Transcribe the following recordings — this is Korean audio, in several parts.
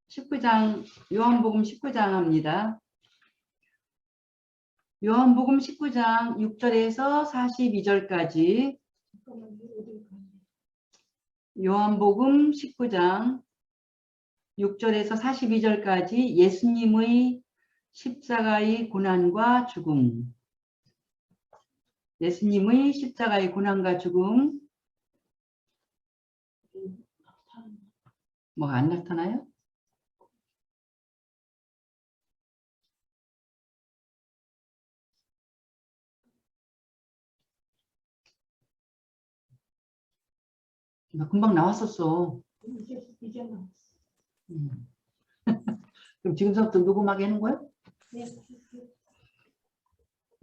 19장, 요한복음 19장 합니다. 요한복음 19장 6절에서 42절까지, 요한복음 19장 6절에서 42절까지 예수님의 십자가의 고난과 죽음, 예수님의 십자가의 고난과 죽음. 뭐가 안 나타나요? 금방 나왔었어. 이제 나왔어. 그럼 지금부터 녹음하게 하는 거예요? 네.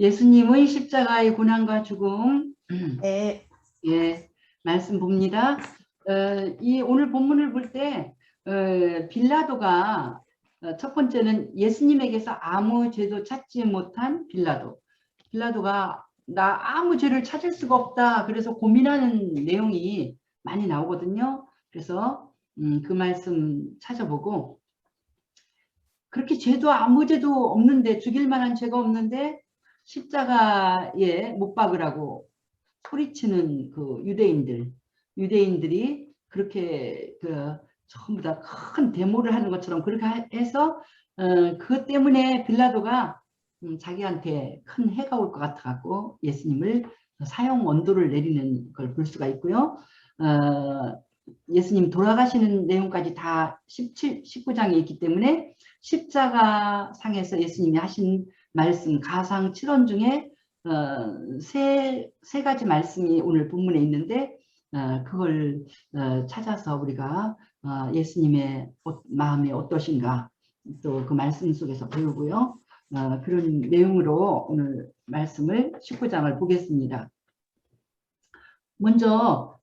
예수님의 십자가의 고난과 죽음. 네. 예, 말씀 봅니다. 이 오늘 본문을 볼 때 빌라도가 첫 번째는 예수님에게서 아무 죄도 찾지 못한 빌라도. 빌라도가 나 아무 죄를 찾을 수가 없다. 그래서 고민하는 내용이 많이 나오거든요. 그래서 그 말씀 찾아보고, 그렇게 죄도 아무 죄도 없는데, 죽일 만한 죄가 없는데 십자가에 못 박으라고 소리치는 그 유대인들이 그렇게 전부 다 큰 데모를 하는 것처럼 그렇게 해서 그것 때문에 빌라도가 자기한테 큰 해가 올 것 같아 갖고 예수님을 사형 원도를 내리는 걸 볼 수가 있고요. 예수님 돌아가시는 내용까지 다 19장에 있기 때문에 십자가 상에서 예수님이 하신 말씀 가상 7원 중에 세 가지 말씀이 오늘 본문에 있는데 그걸 찾아서 우리가 예수님의 마음이 어떠신가 또 그 말씀 속에서 배우고요. 그런 내용으로 오늘 말씀을 19장을 보겠습니다. 먼저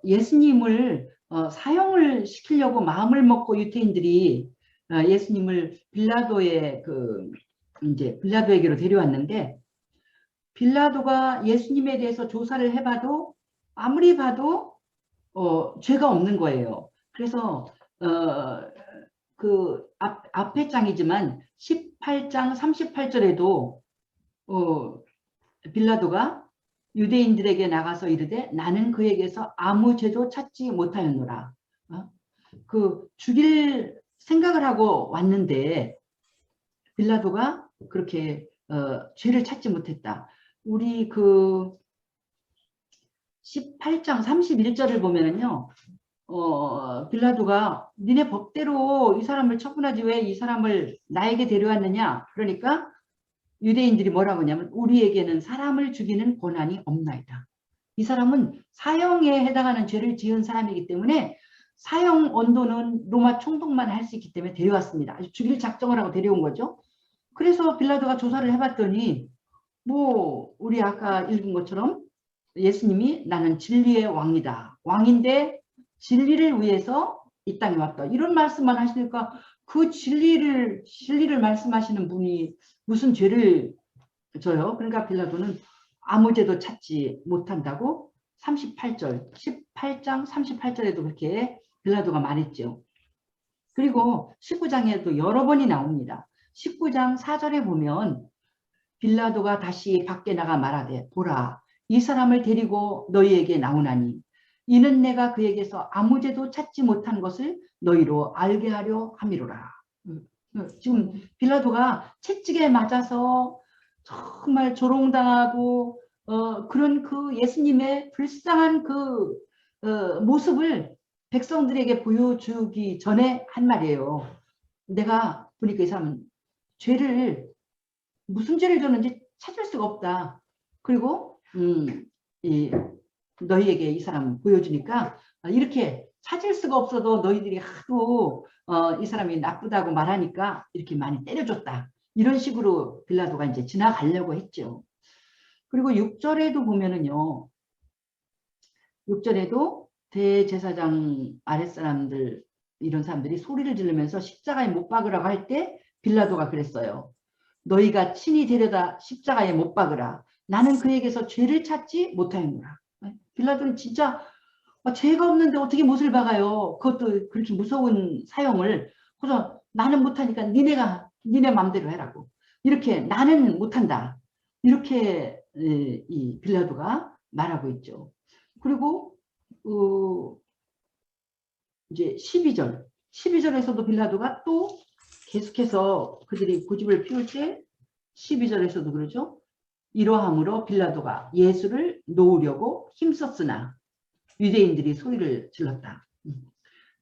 예수님을 사형을 시키려고 마음을 먹고 유태인들이 예수님을 빌라도에게로 데려왔는데, 빌라도가 예수님에 대해서 조사를 해봐도 아무리 봐도 죄가 없는 거예요. 그래서 그 앞에 장이지만 18장 38절에도 빌라도가 유대인들에게 나가서 이르되 나는 그에게서 아무 죄도 찾지 못하였노라. 그 죽일 생각을 하고 왔는데 빌라도가 그렇게 죄를 찾지 못했다. 우리 그 18장 31절을 보면은요, 빌라도가 니네 법대로 이 사람을 처분하지 왜 이 사람을 나에게 데려왔느냐. 그러니까 유대인들이 뭐라고 하냐면 우리에게는 사람을 죽이는 권한이 없나이다. 이 사람은 사형에 해당하는 죄를 지은 사람이기 때문에 사형 언도는 로마 총독만 할 수 있기 때문에 데려왔습니다. 죽일 작정을 하고 데려온 거죠. 그래서 빌라도가 조사를 해봤더니 뭐 우리 아까 읽은 것처럼 예수님이 나는 진리의 왕이다. 왕인데 진리를 위해서 이 땅에 왔다. 이런 말씀만 하시니까 그 진리를 말씀하시는 분이 무슨 죄를 져요? 그러니까 빌라도는 아무 죄도 찾지 못한다고 18장 38절에도 그렇게 빌라도가 말했죠. 그리고 19장에도 여러 번이 나옵니다. 19장 4절에 보면 빌라도가 다시 밖에 나가 말하되 보라 이 사람을 데리고 너희에게 나오나니 이는 내가 그에게서 아무 죄도 찾지 못한 것을 너희로 알게 하려 함이로라. 지금 빌라도가 채찍에 맞아서 정말 조롱당하고 그런 그 예수님의 불쌍한 그 모습을 백성들에게 보여주기 전에 한 말이에요. 내가 보니까 이 사람은 무슨 죄를 졌는지 찾을 수가 없다. 그리고 너희에게 이 사람 보여주니까 이렇게 찾을 수가 없어도 너희들이 하도 이 사람이 나쁘다고 말하니까 이렇게 많이 때려줬다. 이런 식으로 빌라도가 이제 지나가려고 했죠. 그리고 6절에도 보면은요. 6절에도 대제사장 아랫사람들 이런 사람들이 소리를 지르면서 십자가에 못 박으라고 할 때 빌라도가 그랬어요. 너희가 친히 데려다 십자가에 못 박으라. 나는 그에게서 죄를 찾지 못하였노라. 빌라도는 진짜 죄가 없는데 어떻게 못을 박아요. 그것도 그렇게 무서운 사형을 그래서 나는 못하니까 니네 맘대로 해라고. 이렇게 나는 못한다. 이렇게 이 빌라도가 말하고 있죠. 그리고 이제 12절에서도 빌라도가 또 계속해서 그들이 고집을 피울 때 12절에서도 그러죠. 이러함으로 빌라도가 예수를 놓으려고 힘썼으나 유대인들이 소리를 질렀다.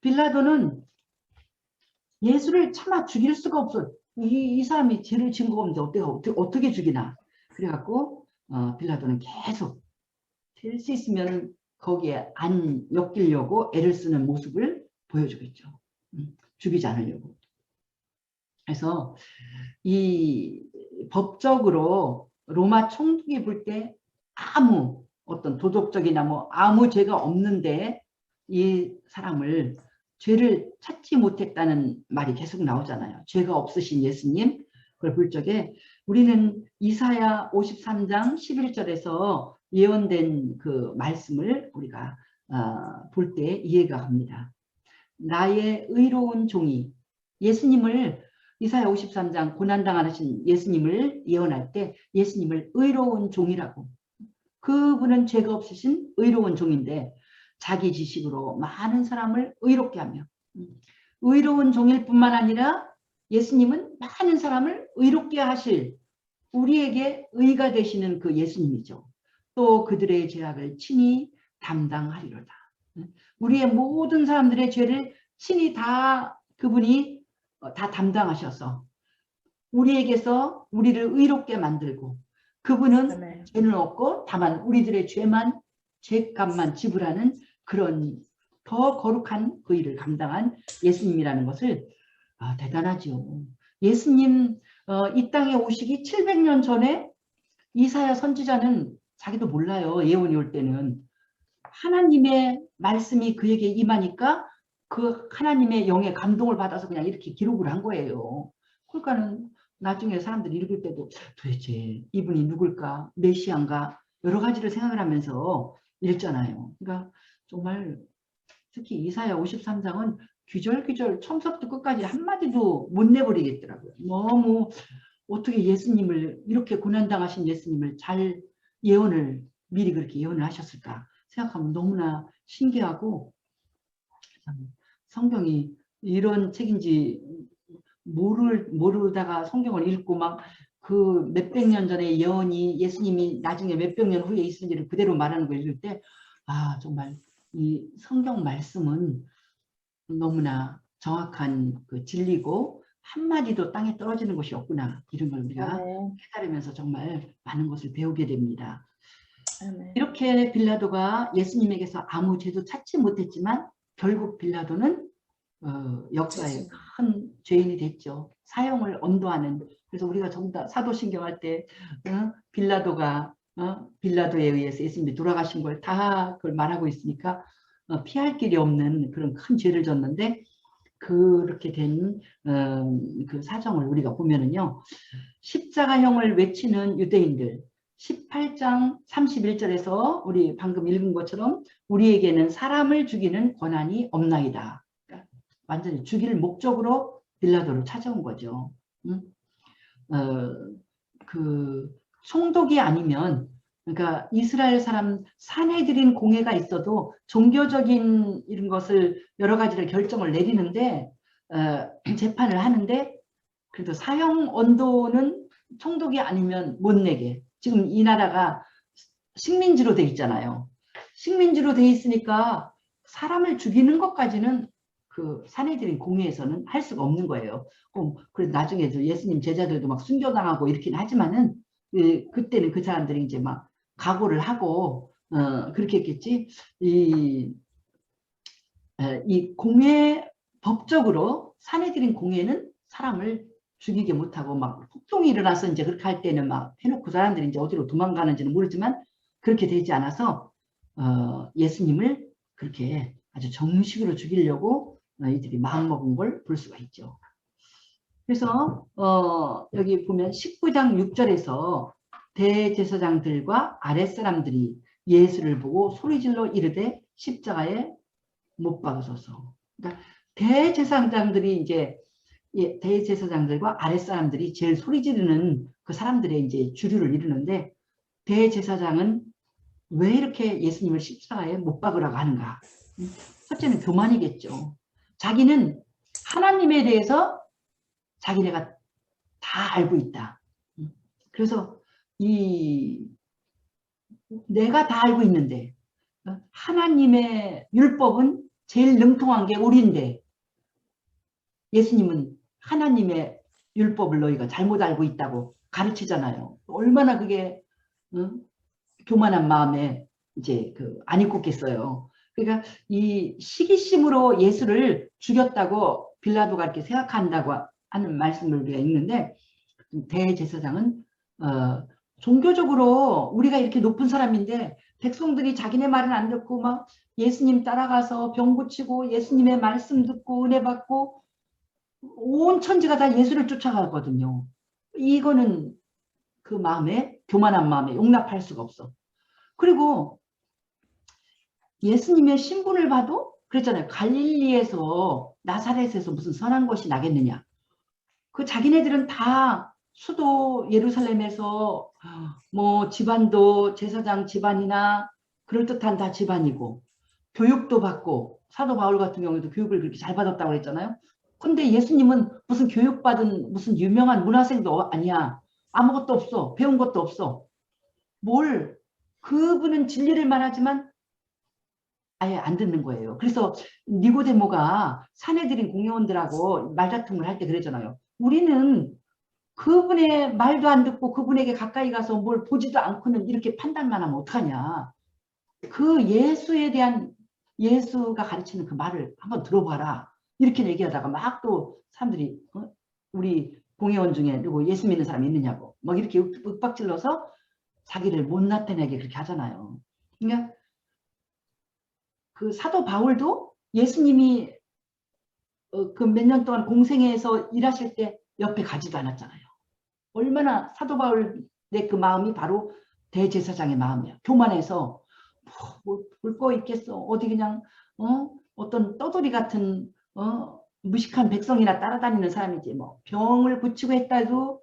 빌라도는 예수를 차마 죽일 수가 없어. 이 사람이 죄를 지은 거 없는데 어떻게 죽이나. 그래갖고 빌라도는 계속 될 수 있으면 거기에 안 엮이려고 애를 쓰는 모습을 보여주겠죠. 죽이지 않으려고. 그래서 이 법적으로 로마 총독이 볼 때 아무 어떤 도덕적이나 뭐 아무 죄가 없는데 이 사람을 죄를 찾지 못했다는 말이 계속 나오잖아요. 죄가 없으신 예수님. 그걸 볼 적에 우리는 이사야 53장 11절에서 예언된 그 말씀을 우리가 볼 때 이해가 갑니다. 나의 의로운 종이 예수님을 이사야 53장 고난당하신 예수님을 예언할 때 예수님을 의로운 종이라고. 그분은 죄가 없으신 의로운 종인데 자기 지식으로 많은 사람을 의롭게 하며 의로운 종일 뿐만 아니라 예수님은 많은 사람을 의롭게 하실 우리에게 의가 되시는 그 예수님이죠. 또 그들의 죄악을 친히 담당하리로다. 우리의 모든 사람들의 죄를 친히 다 그분이 다 담당하셔서 우리에게서 우리를 의롭게 만들고 그분은 네. 죄는 없고 다만 우리들의 죄값만 지불하는 그런 더 거룩한 그 일을 감당한 예수님이라는 것을 대단하죠. 예수님 이 땅에 오시기 700년 전에 이사야 선지자는 자기도 몰라요. 예언이 올 때는. 하나님의 말씀이 그에게 임하니까 그 하나님의 영의 감동을 받아서 그냥 이렇게 기록을 한 거예요. 그러니까는 나중에 사람들이 읽을 때도 도대체 이분이 누굴까? 메시아인가? 여러 가지를 생각을 하면서 읽잖아요. 그러니까 정말 특히 이사야 53장은 귀절귀절 처음부터 끝까지 한마디도 못 내버리겠더라고요. 너무 어떻게 예수님을 이렇게 고난당하신 예수님을 잘 예언을 미리 그렇게 예언을 하셨을까 생각하면 너무나 신기하고 성경이 이런 책인지 모르다가 성경을 읽고 막 그 몇백 년 전에 예언이 예수님이 나중에 몇백 년 후에 있을지를 그대로 말하는 걸 읽을 때 정말 이 성경 말씀은 너무나 정확한 그 진리고 한마디도 땅에 떨어지는 것이 없구나 이런 걸 우리가 깨달으면서 정말 많은 것을 배우게 됩니다. 이렇게 빌라도가 예수님에게서 아무 죄도 찾지 못했지만 결국 빌라도는 역사의 큰 죄인이 됐죠. 사형을 언도하는. 그래서 우리가 전부 다 사도신경 할 때 빌라도가 빌라도에 의해서 예수님이 돌아가신 걸 다 그걸 말하고 있으니까 피할 길이 없는 그런 큰 죄를 졌는데 그렇게 된 그 사정을 우리가 보면은요. 십자가형을 외치는 유대인들 18장 31절에서 우리 방금 읽은 것처럼 우리에게는 사람을 죽이는 권한이 없나이다. 그러니까 완전히 죽일 목적으로 빌라도를 찾아온 거죠. 그 총독이 아니면 그러니까 이스라엘 사람 산헤드린 공회가 있어도 종교적인 이런 것을 여러 가지를 결정을 내리는데 재판을 하는데 그래도 사형 언도는 총독이 아니면 못 내게. 지금 이 나라가 식민지로 돼 있잖아요. 식민지로 돼 있으니까 사람을 죽이는 것까지는 그 산헤드린 공회에서는 할 수가 없는 거예요. 그래서 나중에 예수님 제자들도 막 순교당하고 이렇긴 하지만은 그때는 그 사람들이 이제 막 각오를 하고 그렇게 했겠지. 이 공회 법적으로 산헤드린 공회는 사람을 죽이게 못하고 막 폭동이 일어나서 이제 그렇게 할 때는 막 해놓고 사람들이 이제 어디로 도망가는지는 모르지만 그렇게 되지 않아서 예수님을 그렇게 아주 정식으로 죽이려고 이들이 마음먹은 걸 볼 수가 있죠. 그래서 여기 보면 19장 6절에서 대제사장들과 아랫사람들이 예수를 보고 소리질러 이르되 십자가에 못 박으소서. 그러니까 대제사장들이 이제 대제사장들과 아랫사람들이 제일 소리 지르는 그 사람들의 이제 주류를 이루는데, 대제사장은 왜 이렇게 예수님을 십자가에 못 박으라고 하는가? 첫째는 교만이겠죠. 자기는 하나님에 대해서 자기네가 다 알고 있다. 그래서 내가 다 알고 있는데 하나님의 율법은 제일 능통한 게 우리인데, 예수님은 하나님의 율법을 너희가 잘못 알고 있다고 가르치잖아요. 얼마나 그게 교만한 마음에 이제 안 입겠어요. 그러니까 이 시기심으로 예수를 죽였다고 빌라도가 이렇게 생각한다고 하는 말씀을 우리가 읽는데, 대제사장은 종교적으로 우리가 이렇게 높은 사람인데 백성들이 자기네 말은 안 듣고 막 예수님 따라가서 병 고치고 예수님의 말씀 듣고 은혜 받고 온 천지가 다 예수를 쫓아가거든요. 이거는 그 마음에, 교만한 마음에 용납할 수가 없어. 그리고 예수님의 신분을 봐도 그랬잖아요. 갈릴리에서 나사렛에서 무슨 선한 것이 나겠느냐. 그 자기네들은 다 수도 예루살렘에서 뭐 집안도 제사장 집안이나 그럴듯한 다 집안이고 교육도 받고, 사도 바울 같은 경우에도 교육을 그렇게 잘 받았다고 그랬잖아요. 근데 예수님은 무슨 교육받은 무슨 유명한 문화생도 아니야. 아무것도 없어. 배운 것도 없어. 그분은 진리를 말하지만 아예 안 듣는 거예요. 그래서 니고데모가 사내들인 공회원들하고 말다툼을 할 때 그랬잖아요. 우리는 그분의 말도 안 듣고 그분에게 가까이 가서 뭘 보지도 않고는 이렇게 판단만 하면 어떡하냐. 그 예수에 대한, 예수가 가르치는 그 말을 한번 들어봐라. 이렇게 얘기하다가 막 또 사람들이 우리 공회원 중에 누구 예수 믿는 사람이 있느냐고 막 이렇게 윽박질러서 자기를 못 나타내게 그렇게 하잖아요. 그러니까 그 사도 바울도 예수님이 그 몇 년 동안 공생애에서 일하실 때 옆에 가지도 않았잖아요. 얼마나 사도 바울의 그 마음이 바로 대제사장의 마음이야. 교만해서 볼 거 있겠어. 어디 그냥 어떤 떠돌이 같은 무식한 백성이나 따라다니는 사람이지, 뭐 병을 고치고 했다도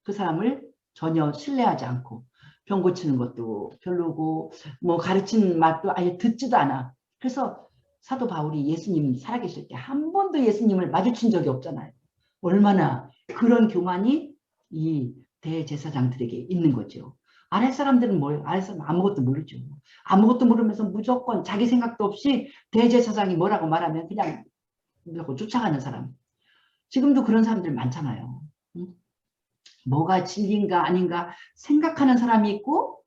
그 사람을 전혀 신뢰하지 않고, 병 고치는 것도 별로고 뭐 가르치는 맛도 아예 듣지도 않아. 그래서 사도 바울이 예수님 살아계실 때 한 번도 예수님을 마주친 적이 없잖아요. 얼마나 그런 교만이 이 대제사장들에게 있는 거죠. 아랫사람들은 뭐예요? 아랫사람 아무것도 모르죠. 아무것도 모르면서 무조건 자기 생각도 없이 대제사장이 뭐라고 말하면 그냥 무조건 쫓아가는 사람. 지금도 그런 사람들 많잖아요. 뭐가 진리인가 아닌가 생각하는 사람이 있고,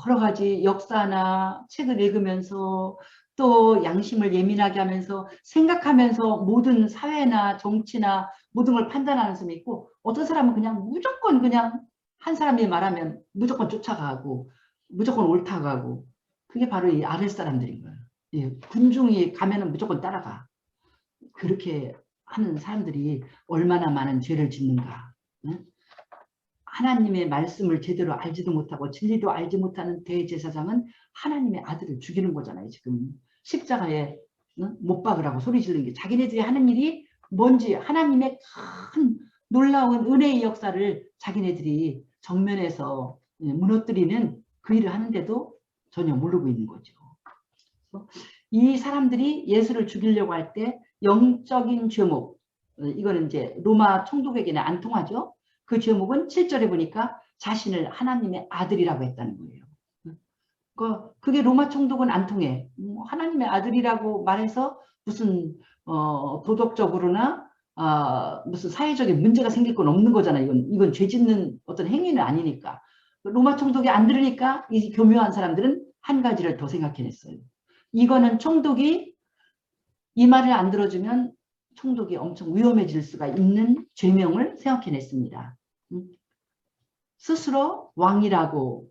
여러 가지 역사나 책을 읽으면서 또 양심을 예민하게 하면서 생각하면서 모든 사회나 정치나 모든 걸 판단하는 사람이 있고, 어떤 사람은 그냥 무조건 그냥 한 사람이 말하면 무조건 쫓아가고 무조건 옳다고 하고, 그게 바로 이 아랫사람들인 거예요. 예, 군중이 가면은 무조건 따라가. 그렇게 하는 사람들이 얼마나 많은 죄를 짓는가. 응? 하나님의 말씀을 제대로 알지도 못하고 진리도 알지 못하는 대제사장은 하나님의 아들을 죽이는 거잖아요. 지금 십자가에 못 박으라고 소리 지르는 게, 자기네들이 하는 일이 뭔지, 하나님의 큰 놀라운 은혜의 역사를 자기네들이 정면에서 무너뜨리는 그 일을 하는데도 전혀 모르고 있는 거죠. 이 사람들이 예수를 죽이려고 할 때 영적인 죄목, 이거는 이제 로마 총독에게는 안 통하죠. 그 죄목은 7절에 보니까 자신을 하나님의 아들이라고 했다는 거예요. 그게 로마 총독은 안 통해. 하나님의 아들이라고 말해서 무슨 도덕적으로나 무슨 사회적인 문제가 생길 건 없는 거잖아요. 이건 죄 짓는 어떤 행위는 아니니까. 로마 총독이 안 들으니까 이 교묘한 사람들은 한 가지를 더 생각해냈어요. 이거는 총독이 이 말을 안 들어주면 총독이 엄청 위험해질 수가 있는 죄명을 생각해냈습니다. 스스로 왕이라고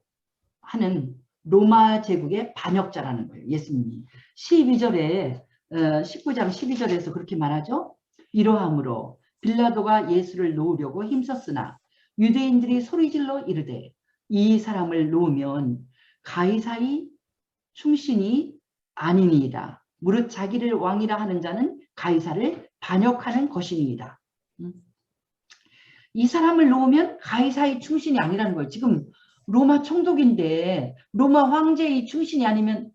하는 로마 제국의 반역자라는 거예요. 예수님이 12절에 19장 12절에서 그렇게 말하죠. 이러함으로 빌라도가 예수를 놓으려고 힘썼으나 유대인들이 소리질러 이르되 이 사람을 놓으면 가이사리 충신이 아니니이다. 무릇 자기를 왕이라 하는 자는 가이사를 반역하는 것입니다. 이 사람을 놓으면 가이사의 충신이 아니라는 거예요. 지금 로마 총독인데 로마 황제의 충신이 아니면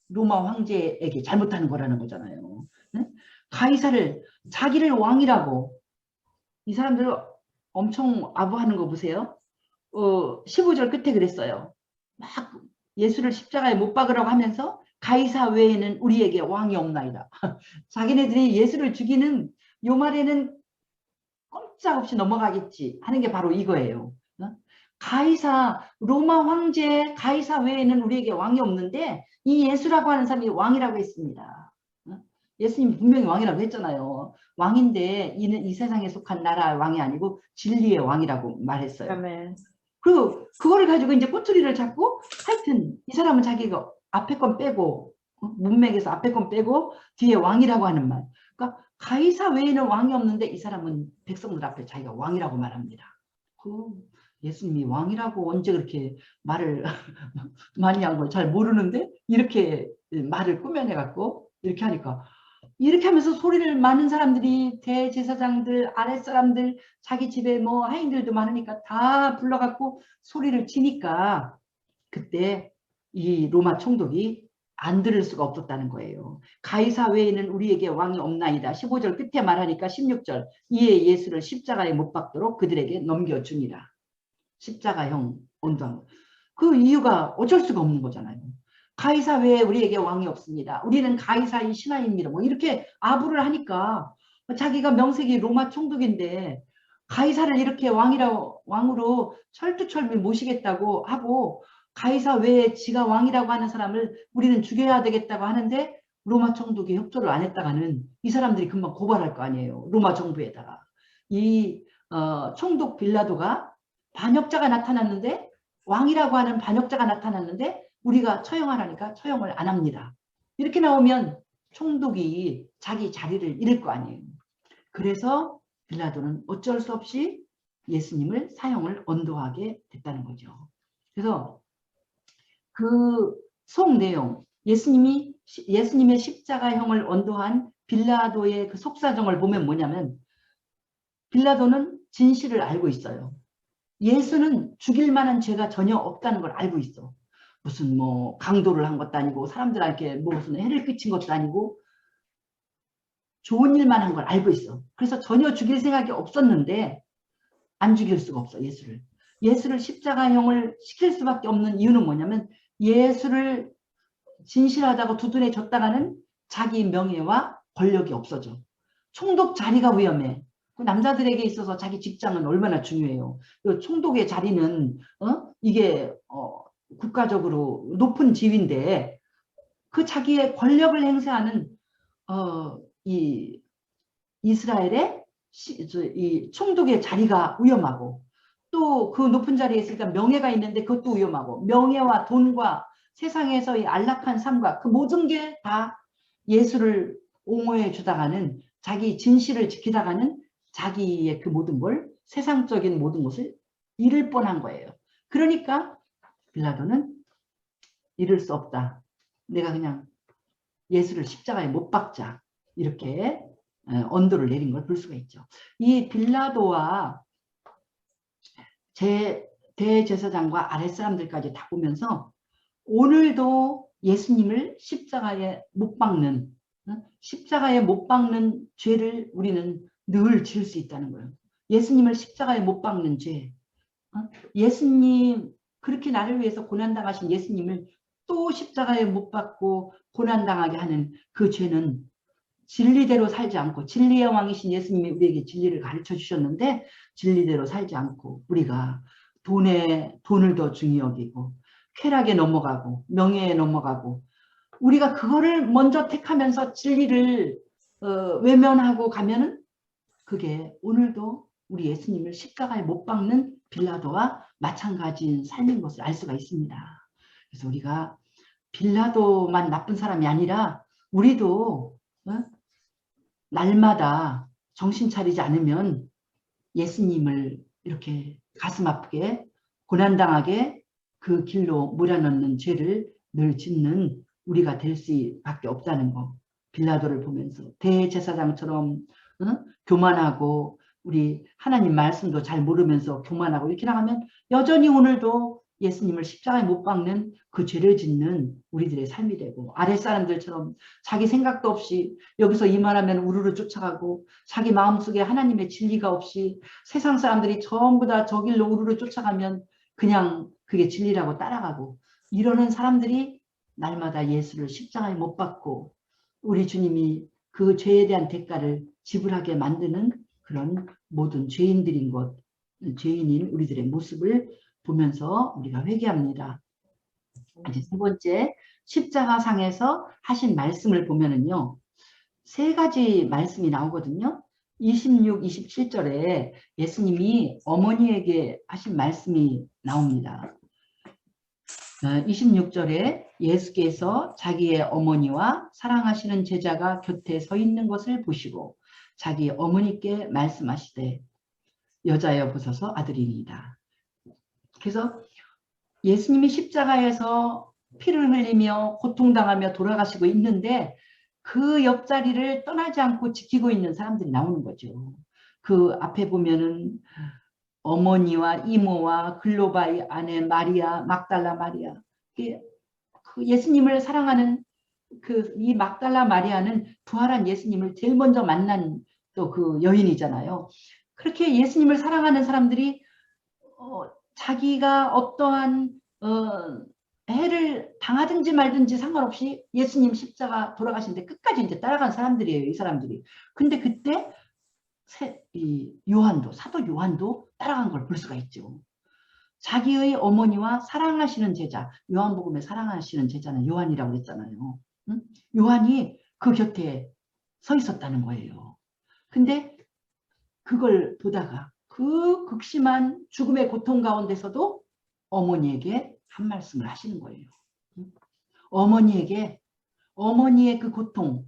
로마 황제에게 잘못하는 거라는 거잖아요. 네? 가이사를 자기를 왕이라고, 이 사람들 엄청 아부하는 거 보세요. 15절 끝에 그랬어요. 막 예수를 십자가에 못 박으라고 하면서 가이사 외에는 우리에게 왕이 없나이다. 자기네들이 예수를 죽이는 요 말에는 꼼짝없이 넘어가겠지 하는 게 바로 이거예요. 가이사, 로마 황제 가이사 외에는 우리에게 왕이 없는데 이 예수라고 하는 사람이 왕이라고 했습니다. 예수님이 분명히 왕이라고 했잖아요. 왕인데 이는 이 세상에 속한 나라의 왕이 아니고 진리의 왕이라고 말했어요. 아멘. 그리고 그거를 가지고 이제 꼬투리를 잡고 하여튼 이 사람은 자기가 앞에 건 빼고 문맥에서 앞에 건 빼고 뒤에 왕이라고 하는 말. 그러니까 가이사 외에는 왕이 없는데 이 사람은 백성들 앞에 자기가 왕이라고 말합니다. 예수님이 왕이라고 언제 그렇게 말을 많이 한 걸 잘 모르는데 이렇게 말을 꾸며내 갖고 이렇게 하니까, 이렇게 하면서 소리를 많은 사람들이 대제사장들, 아랫사람들, 자기 집에 뭐 하인들도 많으니까 다 불러갖고 소리를 치니까 그때 이 로마 총독이 안 들을 수가 없었다는 거예요. 가이사 외에는 우리에게 왕이 없나이다. 15절 끝에 말하니까 16절 이에 예수를 십자가에 못 박도록 그들에게 넘겨주니라. 십자가형 온도한 거. 그 이유가 어쩔 수가 없는 거잖아요. 가이사 외에 우리에게 왕이 없습니다. 우리는 가이사의 신하입니다. 뭐 이렇게 아부를 하니까 자기가 명색이 로마 총독인데 가이사를 이렇게 왕으로 철두철미 모시겠다고 하고 가이사 외에 지가 왕이라고 하는 사람을 우리는 죽여야 되겠다고 하는데 로마 총독이 협조를 안 했다가는 이 사람들이 금방 고발할 거 아니에요. 로마 정부에다가. 이 총독 빌라도가 반역자가 나타났는데, 왕이라고 하는 반역자가 나타났는데 우리가 처형하라니까 처형을 안 합니다. 이렇게 나오면 총독이 자기 자리를 잃을 거 아니에요. 그래서 빌라도는 어쩔 수 없이 예수님을 사형을 언도하게 됐다는 거죠. 그래서 그 속 내용, 예수님의 십자가형을 언도한 빌라도의 그 속사정을 보면 뭐냐면, 빌라도는 진실을 알고 있어요. 예수는 죽일 만한 죄가 전혀 없다는 걸 알고 있어. 무슨 뭐 강도를 한 것도 아니고 사람들에게 무슨 해를 끼친 것도 아니고 좋은 일만 한 걸 알고 있어. 그래서 전혀 죽일 생각이 없었는데 안 죽일 수가 없어. 예수를 십자가형을 시킬 수밖에 없는 이유는 뭐냐면, 예수를 진실하다고 두둔해 줬다가는 자기 명예와 권력이 없어져. 총독 자리가 위험해. 그 남자들에게 있어서 자기 직장은 얼마나 중요해요. 총독의 자리는 이게 국가적으로 높은 지위인데 그 자기의 권력을 행사하는 이 이스라엘의 이 총독의 자리가 위험하고, 또 그 높은 자리에 있으니까 명예가 있는데 그것도 위험하고, 명예와 돈과 세상에서의 안락한 삶과 그 모든 게 다 예수를 옹호해 주다가는, 자기 진실을 지키다가는 자기의 그 모든 걸, 세상적인 모든 것을 잃을 뻔한 거예요. 그러니까 빌라도는 잃을 수 없다. 내가 그냥 예수를 십자가에 못 박자. 이렇게 언도를 내린 걸 볼 수가 있죠. 이 빌라도와 대제사장과 아랫사람들까지 다 보면서 오늘도 예수님을 십자가에 못 박는 죄를 우리는 늘 지을 수 있다는 거예요. 예수님을 십자가에 못 박는 죄. 예수님, 그렇게 나를 위해서 고난당하신 예수님을 또 십자가에 못 박고 고난당하게 하는 그 죄는 진리대로 살지 않고, 진리의 왕이신 예수님이 우리에게 진리를 가르쳐 주셨는데 진리대로 살지 않고 우리가 돈을 더 중히 여기고 쾌락에 넘어가고 명예에 넘어가고, 우리가 그거를 먼저 택하면서 진리를 외면하고 가면은 그게 오늘도 우리 예수님을 십자가에 못 박는 빌라도와 마찬가지인 삶인 것을 알 수가 있습니다. 그래서 우리가 빌라도만 나쁜 사람이 아니라 우리도 날마다 정신 차리지 않으면 예수님을 이렇게 가슴 아프게 고난당하게 그 길로 몰아넣는 죄를 늘 짓는 우리가 될 수밖에 없다는 거. 빌라도를 보면서 대제사장처럼 교만하고 우리 하나님 말씀도 잘 모르면서 교만하고 이렇게 나가면 여전히 오늘도 예수님을 십자가에 못 박는 그 죄를 짓는 우리들의 삶이 되고, 아랫사람들처럼 자기 생각도 없이 여기서 이만하면 우르르 쫓아가고, 자기 마음속에 하나님의 진리가 없이 세상 사람들이 전부 다 저 길로 우르르 쫓아가면 그냥 그게 진리라고 따라가고, 이러는 사람들이 날마다 예수를 십자가에 못 박고 우리 주님이 그 죄에 대한 대가를 지불하게 만드는 그런 모든 죄인들인 것, 죄인인 우리들의 모습을 보면서 우리가 회개합니다. 이제 세 번째, 십자가상에서 하신 말씀을 보면은요, 세 가지 말씀이 나오거든요. 26, 27절에 예수님이 어머니에게 하신 말씀이 나옵니다. 26절에 예수께서 자기의 어머니와 사랑하시는 제자가 곁에 서 있는 것을 보시고 자기 어머니께 말씀하시되 여자여 보소서 아들이니이다. 그래서 예수님이 십자가에서 피를 흘리며 고통당하며 돌아가시고 있는데 그 옆자리를 떠나지 않고 지키고 있는 사람들이 나오는 거죠. 그 앞에 보면은 어머니와 이모와 글로바의 아내 마리아, 막달라 마리아, 그 예수님을 사랑하는 이 막달라 마리아는 부활한 예수님을 제일 먼저 만난 또 그 여인이잖아요. 그렇게 예수님을 사랑하는 사람들이 자기가 어떠한 해를 당하든지 말든지 상관없이 예수님 십자가 돌아가시는데 끝까지 이제 따라간 사람들이에요, 이 사람들이. 근데 그때 이 요한도, 사도 요한도 따라간 걸 볼 수가 있죠. 자기의 어머니와 사랑하시는 제자, 요한복음에 사랑하시는 제자는 요한이라고 그랬잖아요. 응? 요한이 그 곁에 서 있었다는 거예요. 근데 그걸 보다가 그 극심한 죽음의 고통 가운데서도 어머니에게 한 말씀을 하시는 거예요. 어머니에게, 어머니의 그 고통,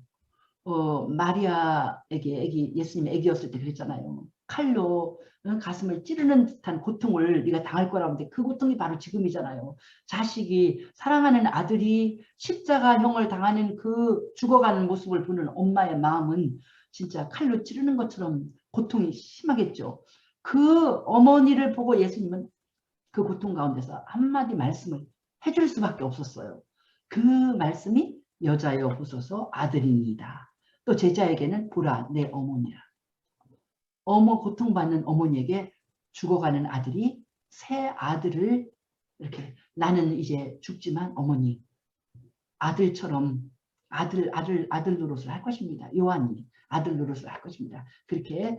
마리아에게 예수님 애기였을 때 그랬잖아요. 칼로 가슴을 찌르는 듯한 고통을 네가 당할 거라고 하는데 그 고통이 바로 지금이잖아요. 자식이, 사랑하는 아들이 십자가형을 당하는 그 죽어가는 모습을 보는 엄마의 마음은 진짜 칼로 찌르는 것처럼 고통이 심하겠죠. 그 어머니를 보고 예수님은 그 고통 가운데서 한마디 말씀을 해줄 수밖에 없었어요. 그 말씀이 여자여 보소서 아들입니다. 또 제자에게는 보라 내 어머니라. 고통받는 어머니에게 죽어가는 아들이 새 아들을 이렇게, 나는 이제 죽지만 어머니 아들처럼 아들 노릇을 할 것입니다. 요한이 아들 노릇을 할 것입니다. 그렇게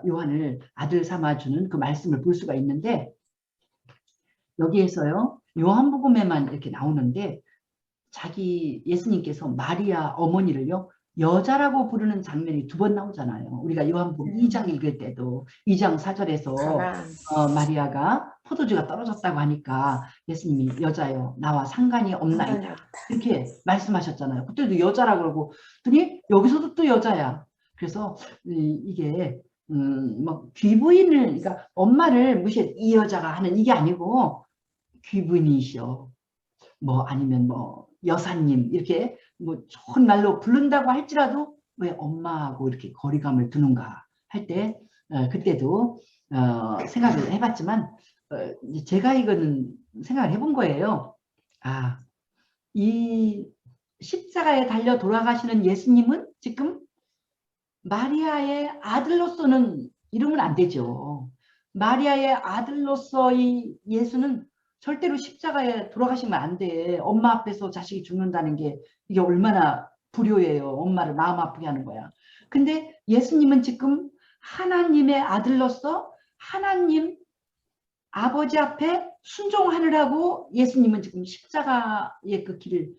요한을 아들 삼아주는 그 말씀을 볼 수가 있는데, 여기에서요 요한복음에만 이렇게 나오는데 예수님께서 마리아 어머니를요 여자라고 부르는 장면이 2번 나오잖아요. 우리가 요한복음 2장 읽을 때도 2장 4절에서 마리아가 포도주가 떨어졌다고 하니까 예수님이 여자여 나와 상관이 없나이다 이렇게 말씀하셨잖아요. 그때도 여자라고 그러고 그랬더니 여기서도 또 여자야. 그래서 이게 뭐 귀부인을, 그러니까 엄마를 무시해 이 여자가 하는 이게 아니고 귀부인이시여 뭐 아니면 뭐 여사님 이렇게 뭐 좋은 말로 부른다고 할지라도 왜 엄마하고 이렇게 거리감을 두는가 할 때 그때도 생각을 해봤지만 제가 이거는 생각을 해본 거예요. 아, 이 십자가에 달려 돌아가시는 예수님은 지금 마리아의 아들로서는 이러면 안 되죠. 마리아의 아들로서의 예수는 절대로 십자가에 돌아가시면 안 돼. 엄마 앞에서 자식이 죽는다는 게 이게 얼마나 불효예요. 엄마를 마음 아프게 하는 거야. 근데 예수님은 지금 하나님의 아들로서 하나님 아버지 앞에 순종하느라고 예수님은 지금 십자가의 그 길을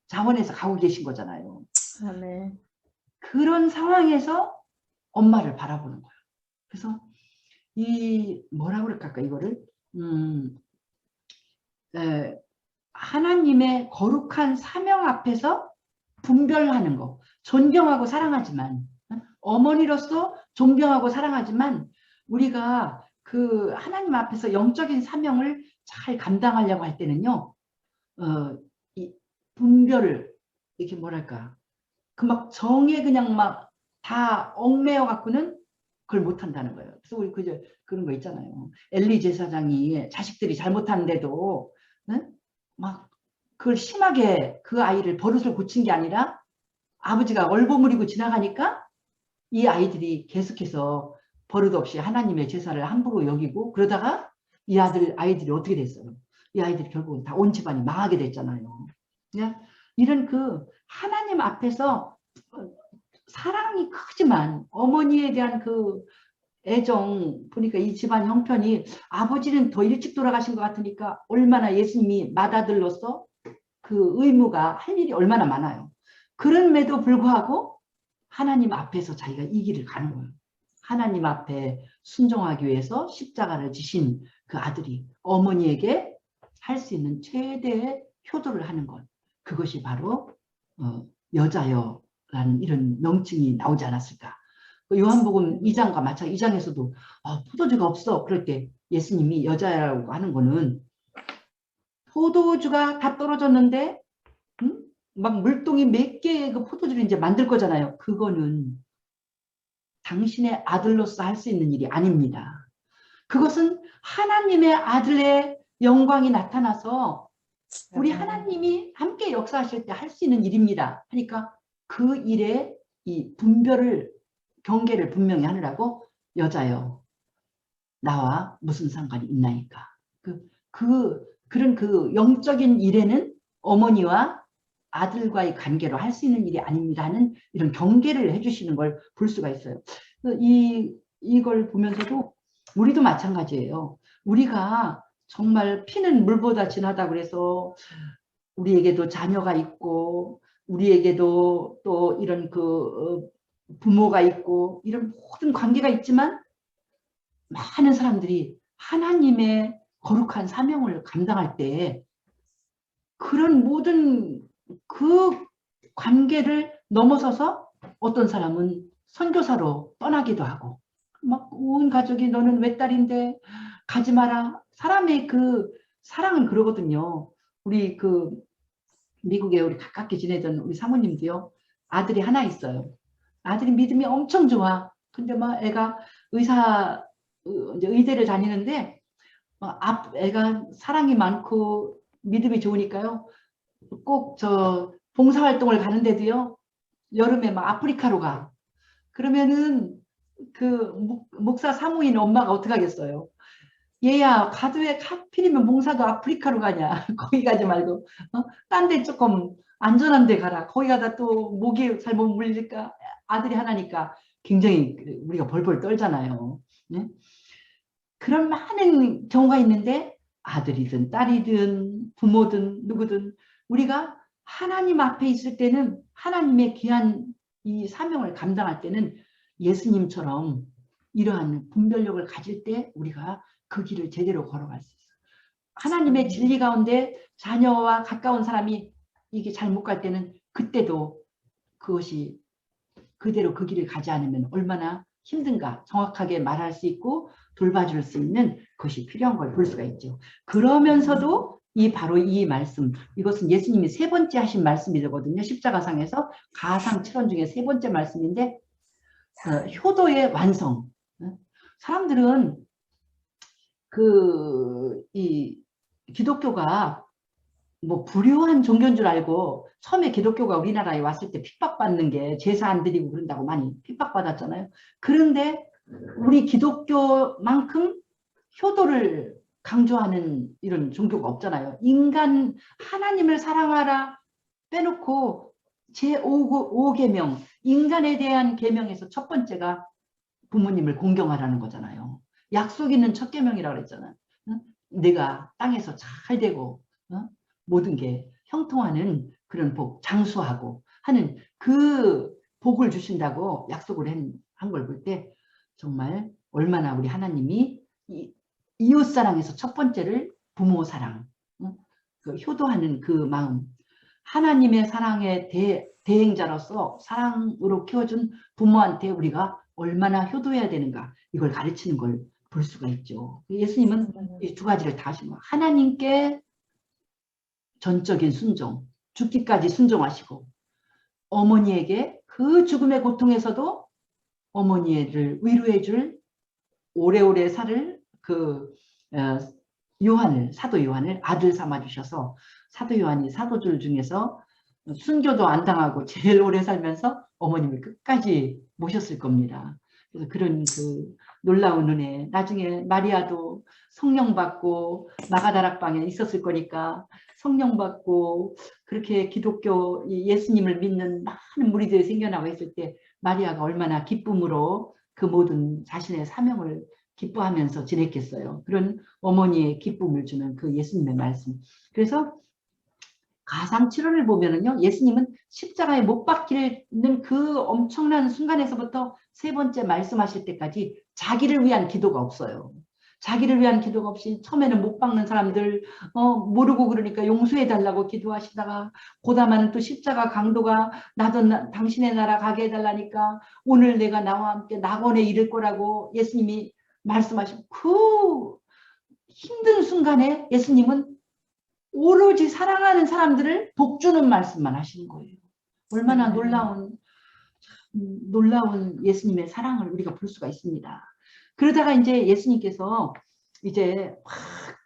자원해서 가고 계신 거잖아요. 아멘. 그런 상황에서 엄마를 바라보는 거예요. 그래서 이 뭐라고 그럴까 이거를 하나님의 거룩한 사명 앞에서 분별하는 거, 존경하고 사랑하지만 어머니로서 존경하고 사랑하지만 우리가 그 하나님 앞에서 영적인 사명을 잘 감당하려고 할 때는요 이 분별을 이렇게 뭐랄까 그 막 정에 그냥 막 다 얽매여 갖고는 그걸 못한다는 거예요. 그래서 우리 그런 거 있잖아요. 엘리 제사장이 자식들이 잘못하는데도 응? 막 그걸 심하게 그 아이를 버릇을 고친 게 아니라 아버지가 얼버무리고 지나가니까 이 아이들이 계속해서 버릇 없이 하나님의 제사를 함부로 여기고 그러다가 이 아이들이 어떻게 됐어요? 이 아이들이 결국은 다 온 집안이 망하게 됐잖아요. 그냥 이런 그 하나님 앞에서 사랑이 크지만 어머니에 대한 그 애정 보니까 이 집안 형편이 아버지는 더 일찍 돌아가신 것 같으니까 얼마나 예수님이 맏아들로서 그 의무가 할 일이 얼마나 많아요. 그럼에도 불구하고 하나님 앞에서 자기가 이 길을 가는 거예요. 하나님 앞에 순종하기 위해서 십자가를 지신 그 아들이 어머니에게 할 수 있는 최대의 효도를 하는 것. 그것이 바로 여자여라는 이런 명칭이 나오지 않았을까. 요한복음 2장과 마찬가지 2장에서도 포도주가 없어. 그럴 때 예수님이 여자라고 하는 거는 포도주가 다 떨어졌는데 막 물동이 몇 개의 그 포도주를 이제 만들 거잖아요. 그거는 당신의 아들로서 할 수 있는 일이 아닙니다. 그것은 하나님의 아들의 영광이 나타나서 우리 하나님이 함께 역사하실 때 할 수 있는 일입니다. 하니까 그 일에 이 분별을 경계를 분명히 하느라고 여자여 나와 무슨 상관이 있나이까. 그런 그 영적인 일에는 어머니와 아들과의 관계로 할 수 있는 일이 아닙니다 하는 이런 경계를 해주시는 걸 볼 수가 있어요. 이걸 보면서도 우리도 마찬가지예요. 우리가 정말 피는 물보다 진하다 그래서 우리에게도 자녀가 있고 우리에게도 또 이런 그 부모가 있고 이런 모든 관계가 있지만 많은 사람들이 하나님의 거룩한 사명을 감당할 때 그런 모든 그 관계를 넘어서서 어떤 사람은 선교사로 떠나기도 하고 막 온 가족이 너는 외딸인데 가지 마라. 사람의 그 사랑은 그러거든요. 우리 그 미국에 우리 가깝게 지내던 우리 사모님도요. 아들이 하나 있어요. 아들이 믿음이 엄청 좋아. 근데 막 애가 이제 의대를 다니는데 애가 사랑이 많고 믿음이 좋으니까요. 꼭 저 봉사활동을 가는데도요. 여름에 막 아프리카로 가. 그러면은 그 목사 사모인 엄마가 어떻게 하겠어요? 얘야 가도 왜 하필이면 봉사도 아프리카로 가냐. 거기 가지 말고 딴 데 조금 안전한 데 가라. 거기 가다 또 모기에 잘못 물릴까. 아들이 하나니까 굉장히 우리가 벌벌 떨잖아요. 네? 그런 많은 경우가 있는데 아들이든 딸이든 부모든 누구든 우리가 하나님 앞에 있을 때는 하나님의 귀한 이 사명을 감당할 때는 예수님처럼 이러한 분별력을 가질 때 우리가 그 길을 제대로 걸어갈 수 있어요. 하나님의 진리 가운데 자녀와 가까운 사람이 이게 잘 못 갈 때는 그때도 그것이 그대로 그 길을 가지 않으면 얼마나 힘든가 정확하게 말할 수 있고 돌봐줄 수 있는 것이 필요한 걸 볼 수가 있죠. 그러면서도 바로 이 말씀, 이것은 예수님이 세 번째 하신 말씀이 되거든요. 십자가상에서 가상 7원 중에 세 번째 말씀인데 효도의 완성. 사람들은 이 기독교가 뭐 불효한 종교인 줄 알고 처음에 기독교가 우리나라에 왔을 때 핍박받는 게 제사 안 드리고 그런다고 많이 핍박받았잖아요. 그런데 우리 기독교만큼 효도를 강조하는 이런 종교가 없잖아요. 인간 하나님을 사랑하라 빼놓고 제5계명 인간에 대한 계명에서 첫 번째가 부모님을 공경하라는 거잖아요. 약속 있는 첫 계명이라고 그랬잖아요. 내가 땅에서 잘 되고 모든 게 형통하는 그런 복, 장수하고 하는 그 복을 주신다고 약속을 한 걸 볼 때 정말 얼마나 우리 하나님이 이웃사랑에서 첫 번째를 부모 사랑, 그 효도하는 그 마음, 하나님의 사랑의 대행자로서 사랑으로 키워준 부모한테 우리가 얼마나 효도해야 되는가 이걸 가르치는 걸 볼 수가 있죠. 예수님은 이 두 가지를 다 하신 거예요. 하나님께 전적인 순종, 죽기까지 순종하시고 어머니에게 그 죽음의 고통에서도 어머니를 위로해 줄 오래오래 살을 그 요한을, 사도 요한을 아들 삼아 주셔서 사도 요한이 사도들 중에서 순교도 안 당하고 제일 오래 살면서 어머님을 끝까지 모셨을 겁니다. 그래서 그런 그 놀라운 은혜, 나중에 마리아도 성령 받고 마가다락방에 있었을 거니까 성령 받고 그렇게 기독교 예수님을 믿는 많은 무리들이 생겨나고 있을 때 마리아가 얼마나 기쁨으로 그 모든 자신의 사명을 기뻐하면서 지냈겠어요. 그런 어머니의 기쁨을 주는 그 예수님의 말씀. 그래서 가상칠언을 보면은요, 예수님은 십자가에 못 박히는 그 엄청난 순간에서부터 세 번째 말씀하실 때까지 자기를 위한 기도가 없어요. 자기를 위한 기도가 없이 처음에는 못 박는 사람들 모르고 그러니까 용서해 달라고 기도하시다가 보다마는 또 십자가 강도가 나도 당신의 나라 가게 해달라니까 오늘 내가 나와 함께 낙원에 이를 거라고 예수님이 말씀하신 그 힘든 순간에 예수님은 오로지 사랑하는 사람들을 복주는 말씀만 하시는 거예요. 얼마나 놀라운 예수님의 사랑을 우리가 볼 수가 있습니다. 그러다가 이제 예수님께서 이제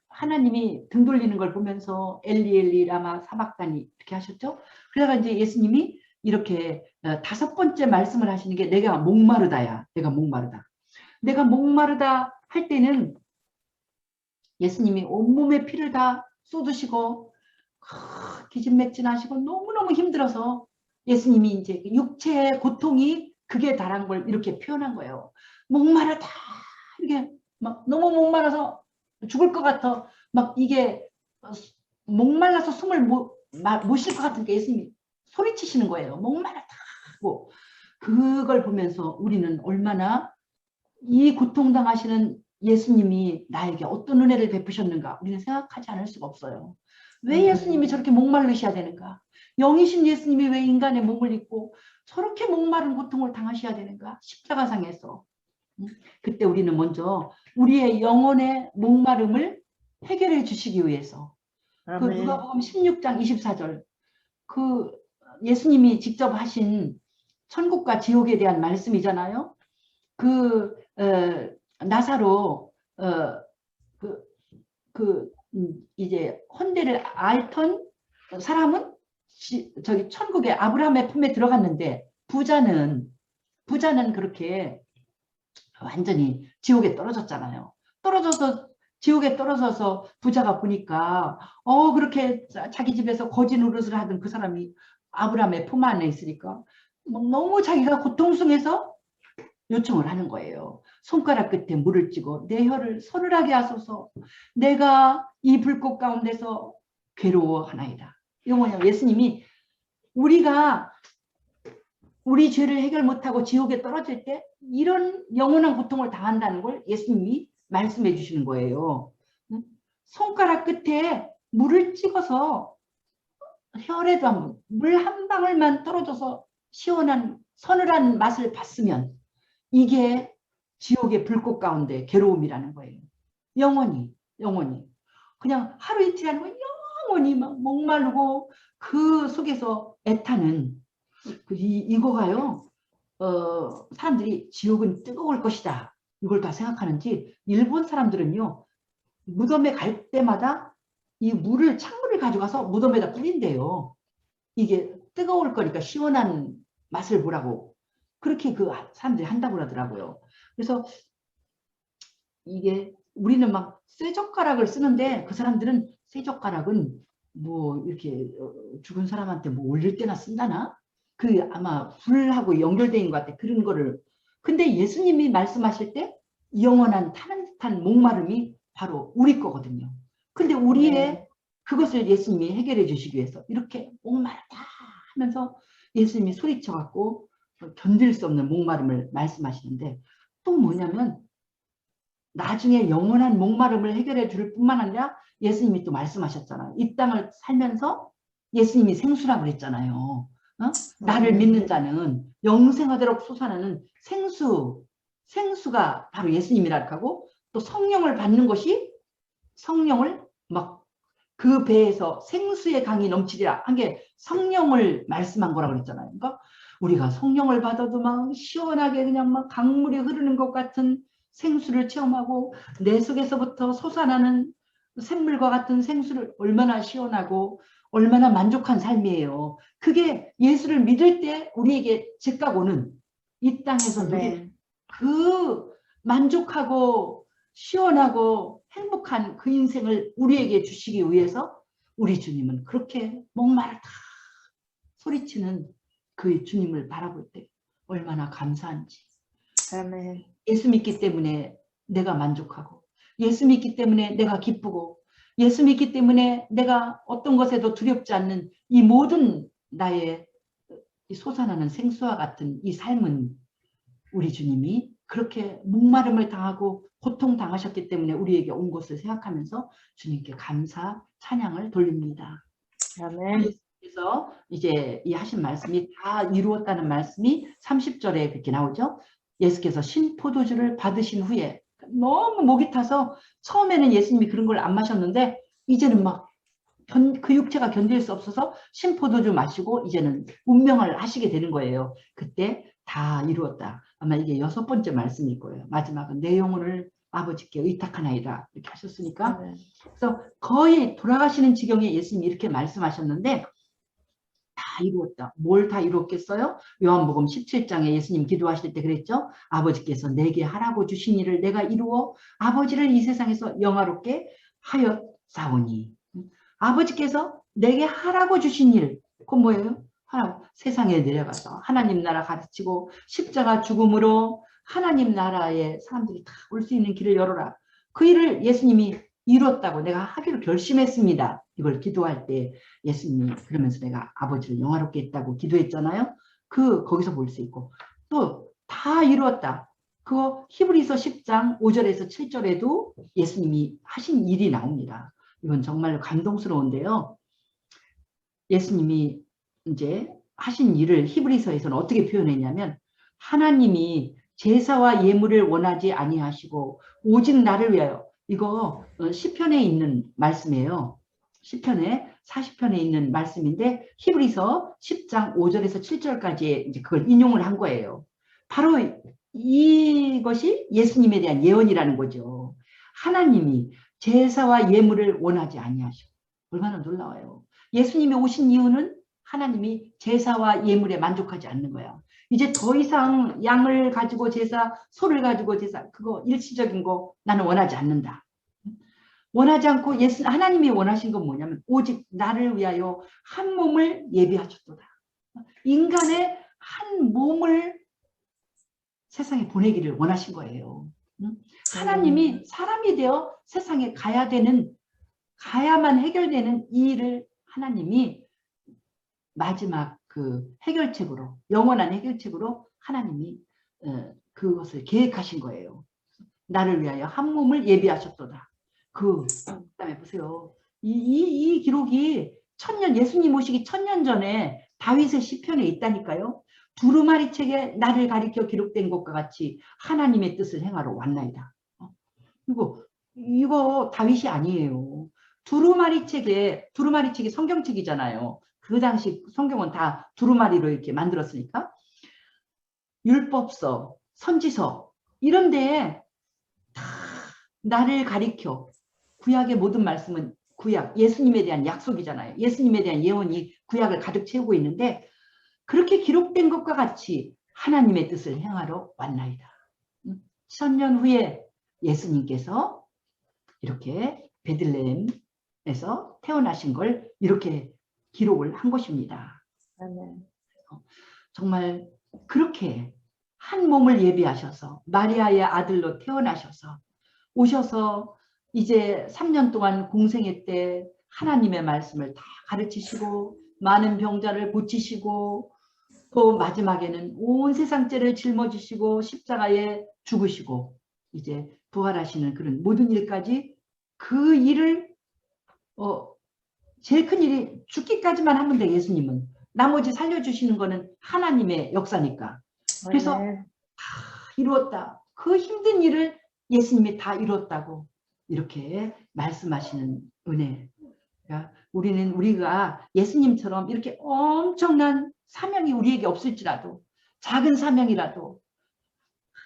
하나님이 등 돌리는 걸 보면서 엘리 엘리 라마 사박다니 이렇게 하셨죠. 그러다가 이제 예수님이 이렇게 다섯 번째 말씀을 하시는 게 내가 목마르다야. 내가 목마르다. 내가 목마르다 할 때는 예수님이 온몸에 피를 다 쏟으시고 기진맥진하시고 너무너무 힘들어서 예수님이 이제 육체의 고통이 극에 달한 걸 이렇게 표현한 거예요. 목마르다 이게 막 너무 목마라서 죽을 것 같아. 막 이게 목말라서 숨을 못 쉴 것 같으니까 예수님이 소리치시는 거예요. 목마르다고. 그걸 보면서 우리는 얼마나 이 고통당하시는 예수님이 나에게 어떤 은혜를 베푸셨는가 우리는 생각하지 않을 수가 없어요. 왜 예수님이 저렇게 목마르셔야 되는가? 영이신 예수님이 왜 인간의 몸을 입고 저렇게 목마른 고통을 당하셔야 되는가? 십자가상에서. 그때 우리는 먼저 우리의 영혼의 목마름을 해결해 주시기 위해서 그 누가복음 16장 24절 그 예수님이 직접 하신 천국과 지옥에 대한 말씀이잖아요. 그 나사로 이제 헌대를 앓던 사람은 저기 천국의 아브라함의 품에 들어갔는데 부자는 그렇게 완전히 지옥에 떨어졌잖아요. 지옥에 떨어져서 부자가 보니까 그렇게 자기 집에서 거지 노릇을 하던 그 사람이 아브라함의 품 안에 있으니까 너무 자기가 고통스러워서 요청을 하는 거예요. 손가락 끝에 물을 찌고 내 혀를 서늘하게 하소서. 내가 이 불꽃 가운데서 괴로워하나이다. 이거 뭐냐, 예수님이 우리가 우리 죄를 해결 못하고 지옥에 떨어질 때 이런 영원한 고통을 당한다는 걸 예수님이 말씀해 주시는 거예요. 손가락 끝에 물을 찍어서 혈에도 한번 물 한 방울만 떨어져서 시원한 서늘한 맛을 봤으면 이게 지옥의 불꽃 가운데 괴로움이라는 거예요. 영원히 그냥 하루 이틀 하는 거 영원히 막 목마르고 그 속에서 애타는 이거가요. 사람들이 지옥은 뜨거울 것이다 이걸 다 생각하는지 일본 사람들은요 무덤에 갈 때마다 이 찬물을 가져가서 무덤에다 뿌린대요. 이게 뜨거울 거니까 시원한 맛을 보라고 그렇게 그 사람들이 한다고 그러더라고요. 그래서 이게 우리는 막 쇠젓가락을 쓰는데 그 사람들은 쇠젓가락은 뭐 이렇게 죽은 사람한테 뭐 올릴 때나 쓴다나? 그 아마 불하고 연결되어 있는 것 같아. 그런 거를. 근데 예수님이 말씀하실 때 영원한 타는 듯한 목마름이 바로 우리 거거든요. 근데 우리의 그것을 예수님이 해결해 주시기 위해서 이렇게 목마르다 하면서 예수님이 소리쳐 갖고 견딜 수 없는 목마름을 말씀하시는데 또 뭐냐면 나중에 영원한 목마름을 해결해 줄 뿐만 아니라 예수님이 또 말씀하셨잖아요. 이 땅을 살면서 예수님이 생수라고 그랬잖아요. 나를 믿는 자는 영생하도록 솟아나는 생수가 바로 예수님이라고 하고 또 성령을 받는 것이 성령을 막 그 배에서 생수의 강이 넘치리라 한 게 성령을 말씀한 거라고 그랬잖아요. 그러니까 우리가 성령을 받아도 막 시원하게 그냥 막 강물이 흐르는 것 같은 생수를 체험하고 내 속에서부터 솟아나는 샘물과 같은 생수를 얼마나 시원하고 얼마나 만족한 삶이에요. 그게 예수를 믿을 때 우리에게 즉각 오는 이 땅에서 누릴 그 만족하고 시원하고 행복한 그 인생을 우리에게 주시기 위해서 우리 주님은 그렇게 목마르다 소리치는 그 주님을 바라볼 때 얼마나 감사한지. 아멘. 예수 믿기 때문에 내가 만족하고 예수 믿기 때문에 내가 기쁘고 예수 믿기 때문에 내가 어떤 것에도 두렵지 않는 이 모든 나의 이 솟아나는 생수와 같은 이 삶은 우리 주님이 그렇게 목마름을 당하고 고통 당하셨기 때문에 우리에게 온 것을 생각하면서 주님께 감사 찬양을 돌립니다. 아멘. 그래서 이제 이 하신 말씀이 다 이루었다는 말씀이 30절에 그렇게 나오죠. 예수께서 신포도주를 받으신 후에 너무 목이 타서 처음에는 예수님이 그런 걸 안 마셨는데 이제는 막 그 육체가 견딜 수 없어서 신포도주 마시고 이제는 운명을 하시게 되는 거예요. 그때 다 이루었다. 아마 이게 6번째 말씀일 거예요. 마지막은 내 영혼을 아버지께 의탁하나이다 이렇게 하셨으니까 그래서 거의 돌아가시는 지경에 예수님이 이렇게 말씀하셨는데 다 이루었다. 뭘 다 이루었겠어요? 요한복음 17장에 예수님 기도하실 때 그랬죠. 아버지께서 내게 하라고 주신 일을 내가 이루어 아버지를 이 세상에서 영화롭게 하였사오니. 아버지께서 내게 하라고 주신 일, 그건 뭐예요? 세상에 내려가서 하나님 나라 가르치고 십자가 죽음으로 하나님 나라에 사람들이 다 올 수 있는 길을 열어라. 그 일을 예수님이 이뤘다고 내가 하기로 결심했습니다. 이걸 기도할 때 예수님이 그러면서 내가 아버지를 영화롭게 했다고 기도했잖아요. 거기서 볼 수 있고 또 다 이루었다. 그거 히브리서 10장 5절에서 7절에도 예수님이 하신 일이 나옵니다. 이건 정말로 감동스러운데요. 예수님이 이제 하신 일을 히브리서에서는 어떻게 표현했냐면 하나님이 제사와 예물을 원하지 아니하시고 오직 나를 위하여 이거 시편에 있는 말씀이에요. 시편에 40편에 있는 말씀인데 히브리서 10장 5절에서 7절까지 이제 그걸 인용을 한 거예요. 바로 이것이 예수님에 대한 예언이라는 거죠. 하나님이 제사와 예물을 원하지 아니하시고 얼마나 놀라워요. 예수님이 오신 이유는 하나님이 제사와 예물에 만족하지 않는 거야. 이제 더 이상 양을 가지고 제사, 소를 가지고 제사 그거 일시적인 거 나는 원하지 않는다. 원하지 않고 하나님이 원하신 건 뭐냐면 오직 나를 위하여 한 몸을 예비하셨도다. 인간의 한 몸을 세상에 보내기를 원하신 거예요. 하나님이 사람이 되어 세상에 가야만 해결되는 이 일을 하나님이 마지막 그 해결책으로 영원한 해결책으로 하나님이 그것을 계획하신 거예요. 나를 위하여 한 몸을 예비하셨도다. 그다음에 보세요. 이 기록이 예수님 오시기 1000년 전에 다윗의 시편에 있다니까요. 두루마리 책에 나를 가리켜 기록된 것과 같이 하나님의 뜻을 행하러 왔나이다. 이거 다윗이 아니에요. 두루마리 책이 성경책이잖아요. 그 당시 성경은 다 두루마리로 이렇게 만들었으니까 율법서, 선지서 이런 데에 다 나를 가리켜 구약의 모든 말씀은 구약, 예수님에 대한 약속이잖아요. 예수님에 대한 예언이 구약을 가득 채우고 있는데 그렇게 기록된 것과 같이 하나님의 뜻을 행하러 왔나이다. 1000년 후에 예수님께서 이렇게 베들레헴에서 태어나신 걸 이렇게 기록을 한 것입니다. 정말 그렇게 한 몸을 예비하셔서 마리아의 아들로 태어나셔서 오셔서 이제 3년 동안 공생애 때 하나님의 말씀을 다 가르치시고 많은 병자를 고치시고 또 마지막에는 온 세상 죄를 짊어지시고 십자가에 죽으시고 이제 부활하시는 그런 모든 일까지 그 일을 제일 큰 일이 죽기까지만 하면 돼. 예수님은 나머지 살려주시는 거는 하나님의 역사니까. 그래서 다 이루었다. 그 힘든 일을 예수님이 다 이뤘다고 이렇게 말씀하시는 은혜. 그러니까 우리가 예수님처럼 이렇게 엄청난 사명이 우리에게 없을지라도 작은 사명이라도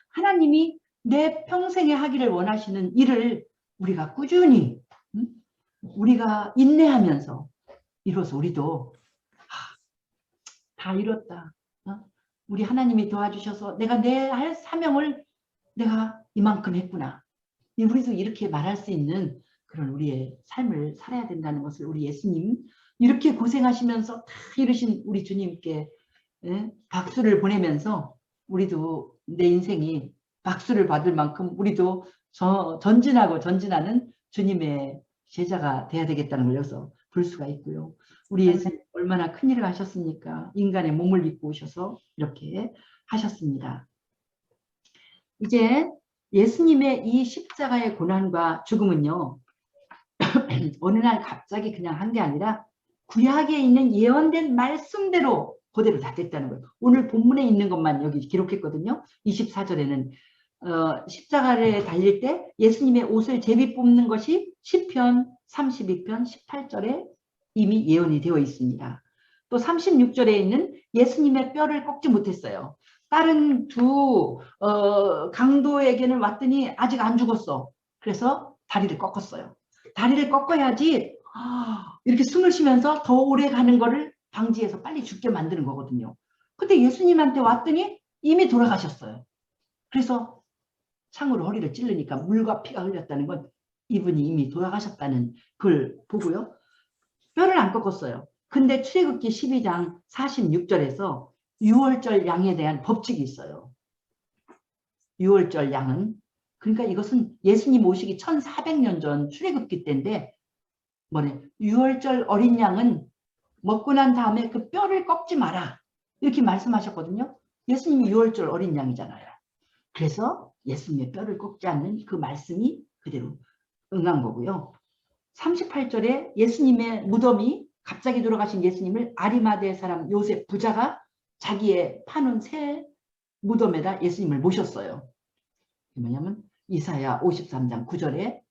하나님이 내 평생에 하기를 원하시는 일을 우리가 꾸준히 우리가 인내하면서 이뤄서 우리도 다 이뤘다. 우리 하나님이 도와주셔서 내가 내 할 사명을 내가 이만큼 했구나. 우리도 이렇게 말할 수 있는 그런 우리의 삶을 살아야 된다는 것을 우리 예수님 이렇게 고생하시면서 다 이루신 우리 주님께 박수를 보내면서 우리도 내 인생이 박수를 받을 만큼 우리도 전진하고 전진하는 주님의 제자가 돼야 되겠다는 걸 여기서 볼 수가 있고요. 우리 예수님 얼마나 큰일을 하셨습니까? 인간의 몸을 입고 오셔서 이렇게 하셨습니다. 이제 예수님의 이 십자가의 고난과 죽음은요. 어느 날 갑자기 그냥 한 게 아니라 구약에 있는 예언된 말씀대로 그대로 다 됐다는 거예요. 오늘 본문에 있는 것만 여기 기록했거든요. 24절에는 십자가를 달릴 때 예수님의 옷을 제비 뽑는 것이 시편 32편 18절에 이미 예언이 되어 있습니다. 또 36절에 있는 예수님의 뼈를 꺾지 못했어요. 다른 두 강도에게는 왔더니 아직 안 죽었어. 그래서 다리를 꺾었어요. 다리를 꺾어야지 이렇게 숨을 쉬면서 더 오래 가는 거를 방지해서 빨리 죽게 만드는 거거든요. 근데 예수님한테 왔더니 이미 돌아가셨어요. 그래서 창으로 허리를 찔르니까 물과 피가 흘렸다는 건 이분이 이미 돌아가셨다는 걸 보고요. 뼈를 안 꺾었어요. 근데 출애굽기 12장 46절에서 유월절 양에 대한 법칙이 있어요. 유월절 양은 그러니까 이것은 예수님 오시기 1400년 전 출애굽기 때인데 유월절 어린 양은 먹고 난 다음에 그 뼈를 꺾지 마라 이렇게 말씀하셨거든요. 예수님이 유월절 어린 양이잖아요. 그래서 예수님의 뼈를 꺾지 않는 그 말씀이 그대로 응한 거고요. 38절에 예수님의 무덤이 갑자기 돌아가신 예수님을 아리마대 사람 요셉 부자가 자기의 파는 새 무덤에다 예수님을 모셨어요. 뭐냐면 이사야 53장 9절에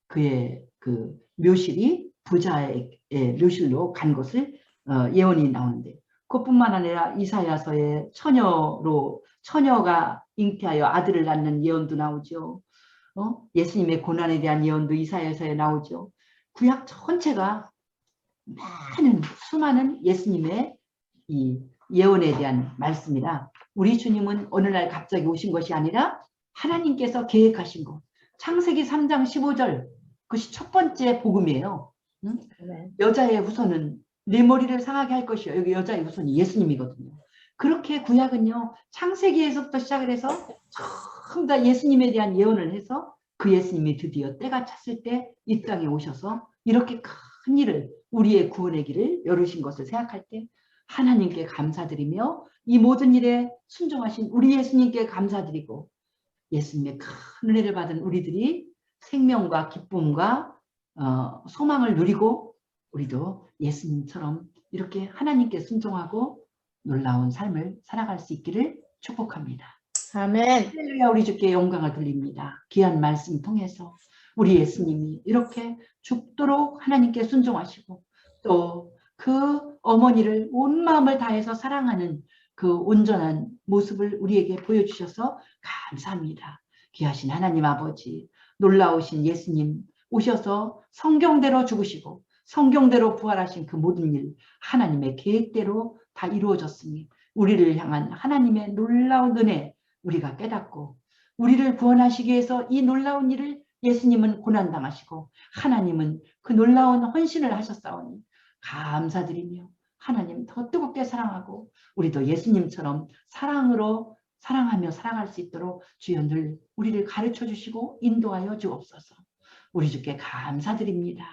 그의 그 묘실이 부자의 묘실로 간 것을 예언이 나오는데 그것뿐만 아니라 이사야서에 처녀가 잉태하여 아들을 낳는 예언도 나오죠. 예수님의 고난에 대한 예언도 이사야서에 나오죠. 구약 전체가 수많은 예수님의 이 예언에 대한 말씀이라 우리 주님은 어느 날 갑자기 오신 것이 아니라 하나님께서 계획하신 것. 창세기 3장 15절 그것이 첫 번째 복음이에요. 응? 여자의 후손은 내 머리를 상하게 할 것이요. 여기 여자의 후손이 예수님이거든요. 그렇게 구약은요. 창세기에서부터 시작을 해서 전부 다 예수님에 대한 예언을 해서 그 예수님이 드디어 때가 찼을 때 이 땅에 오셔서 이렇게 큰 일을 우리의 구원의 길을 열으신 것을 생각할 때 하나님께 감사드리며 이 모든 일에 순종하신 우리 예수님께 감사드리고 예수님의 큰 은혜를 받은 우리들이 생명과 기쁨과 소망을 누리고 우리도 예수님처럼 이렇게 하나님께 순종하고 놀라운 삶을 살아갈 수 있기를 축복합니다. 아멘. 할렐루야. 우리 주께 영광을 돌립니다. 귀한 말씀 통해서 우리 예수님이 이렇게 죽도록 하나님께 순종하시고 또 그 어머니를 온 마음을 다해서 사랑하는 그 온전한 모습을 우리에게 보여주셔서 감사합니다. 귀하신 하나님 아버지, 놀라우신 예수님 오셔서 성경대로 죽으시고 성경대로 부활하신 그 모든 일 하나님의 계획대로 다 이루어졌으니 우리를 향한 하나님의 놀라운 은혜 우리가 깨닫고 우리를 구원하시기 위해서 이 놀라운 일을 예수님은 고난당하시고 하나님은 그 놀라운 헌신을 하셨사오니 감사드리며 하나님 더 뜨겁게 사랑하고 우리도 예수님처럼 사랑하며 살아갈 수 있도록 주여 늘 우리를 가르쳐 주시고 인도하여 주옵소서. 우리 주께 감사드립니다.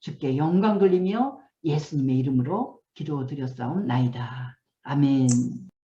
주께 영광 돌리며 예수님의 이름으로 기도드렸사옵나이다. 아멘.